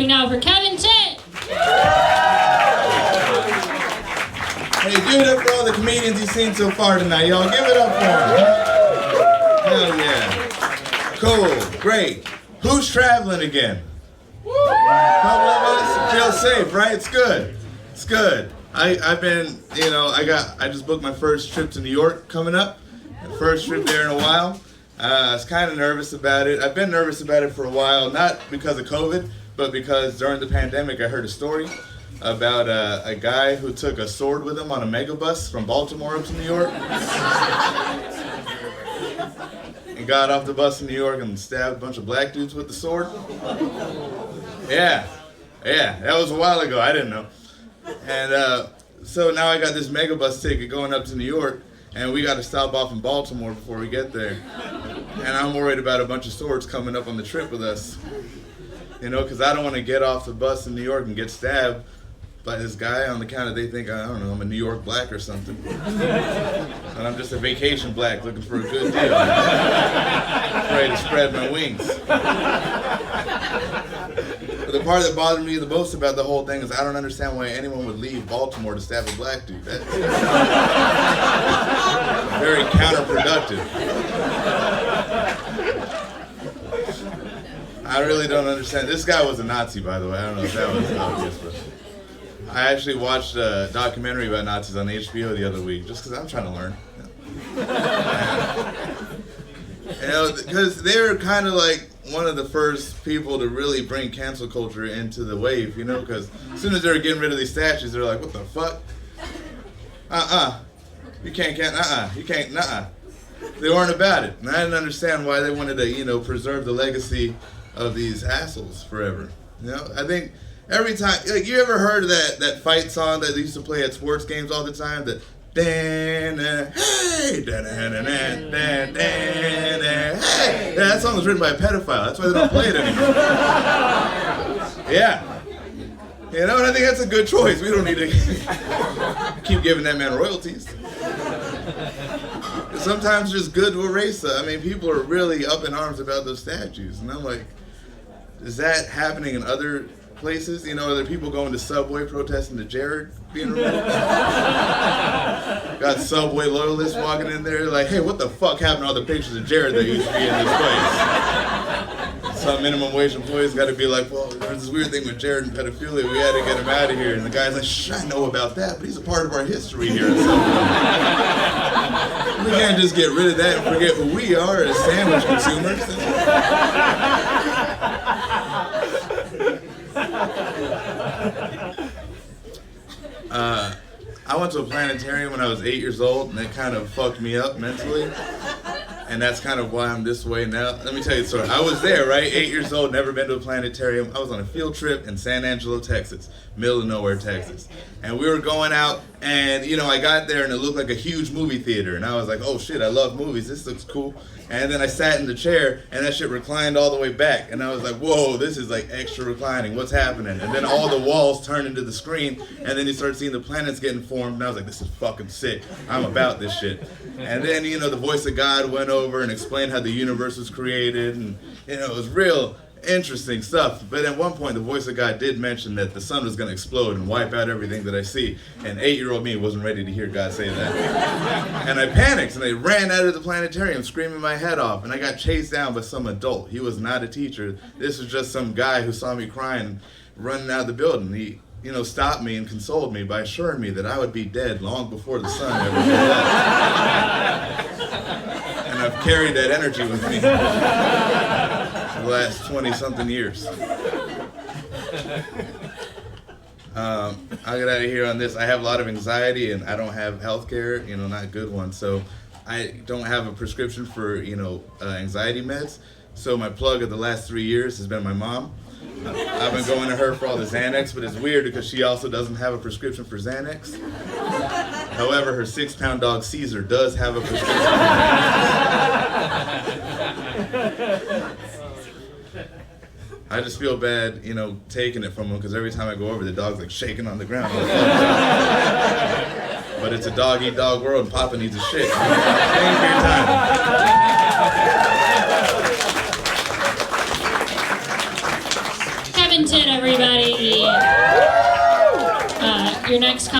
Now for Kevin Chit. Hey, give it up for all the comedians you've seen so far tonight, y'all. Give it up for them. Hell yeah. Cool, great. Who's traveling again? Couple of us? Feel safe, right? It's good. It's good. I've been, I just booked my first trip to New York coming up. First trip there in a while. I was kind of nervous about it. I've been nervous about it for a while, not because of COVID, but because during the pandemic I heard a story about a guy who took a sword with him on a megabus from Baltimore up to New York. And got off the bus in New York and stabbed a bunch of black dudes with the sword. Yeah, that was a while ago. I didn't know. And so now I got this megabus ticket going up to New York, and we got to stop off in Baltimore before we get there. And I'm worried about a bunch of swords coming up on the trip with us. Because I don't want to get off the bus in New York and get stabbed by this guy on the count of they think, I don't know, I'm a New York black or something. And I'm just a vacation black looking for a good deal. Ready to spread my wings. But the part that bothered me the most about the whole thing is I don't understand why anyone would leave Baltimore to stab a black dude. That's very counterproductive. I really don't understand. This guy was a Nazi, by the way. I don't know if that was obvious, but I actually watched a documentary about Nazis on HBO the other week, just because I'm trying to learn. Because they're kind of like one of the first people to really bring cancel culture into the wave, because as soon as they were getting rid of these statues, they're like, what the fuck? You can't, you can't, They weren't about it. And I didn't understand why they wanted to, preserve the legacy of these assholes forever. I think every time, you ever heard of that fight song that they used to play at sports games all the time? That hey, hey. That song was written by a pedophile. That's why they don't play it anymore. Yeah. And I think that's a good choice. We don't need to keep giving that man royalties. Sometimes it's just good to erase it. I mean, people are really up in arms about those statues. And I'm like, is that happening in other places? Are there people going to Subway protesting to Jared being removed? Got Subway loyalists walking in there like, hey, what the fuck happened to all the pictures of Jared that used to be in this place? Some minimum wage employees got to be like, well, there's this weird thing with Jared and pedophilia. We had to get him out of here. And the guy's like, shh, I know about that, but he's a part of our history here at Subway. We can't just get rid of that and forget who we are as sandwich consumers. I went to a planetarium when I was 8 years old, and it kind of fucked me up mentally. And that's kind of why I'm this way now. Let me tell you a story. I was there, right? 8 years old, never been to a planetarium. I was on a field trip in San Angelo, Texas, middle of nowhere, Texas. And we were going out, and I got there, and it looked like a huge movie theater. And I was like, oh shit, I love movies. This looks cool. And then I sat in the chair, and that shit reclined all the way back. And I was like, whoa, this is like extra reclining. What's happening? And then all the walls turned into the screen, and then you start seeing the planets getting formed. And I was like, this is fucking sick. I'm about this shit. And then, the voice of God went over and explained how the universe was created. And, it was real interesting stuff. But at one point, the voice of God did mention that the sun was going to explode and wipe out everything that I see. And 8-year-old me wasn't ready to hear God say that. And I panicked, and I ran out of the planetarium screaming my head off. And I got chased down by some adult. He was not a teacher. This was just some guy who saw me crying, running out of the building. He stopped me and consoled me by assuring me that I would be dead long before the sun ever blew up. And I've carried that energy with me for the last 20-something years. I got out of here on this. I have a lot of anxiety, and I don't have health care, not good ones. So I don't have a prescription for, anxiety meds. So my plug of the last 3 years has been my mom. I've been going to her for all the Xanax, but it's weird because she also doesn't have a prescription for Xanax. However, her 6-pound dog Caesar does have a prescription for Xanax. I just feel bad, taking it from him because every time I go over, the dog's like shaking on the ground. But it's a dog-eat-dog world, and Papa needs a shit. Thank you for your time. Edmonton, everybody. Your next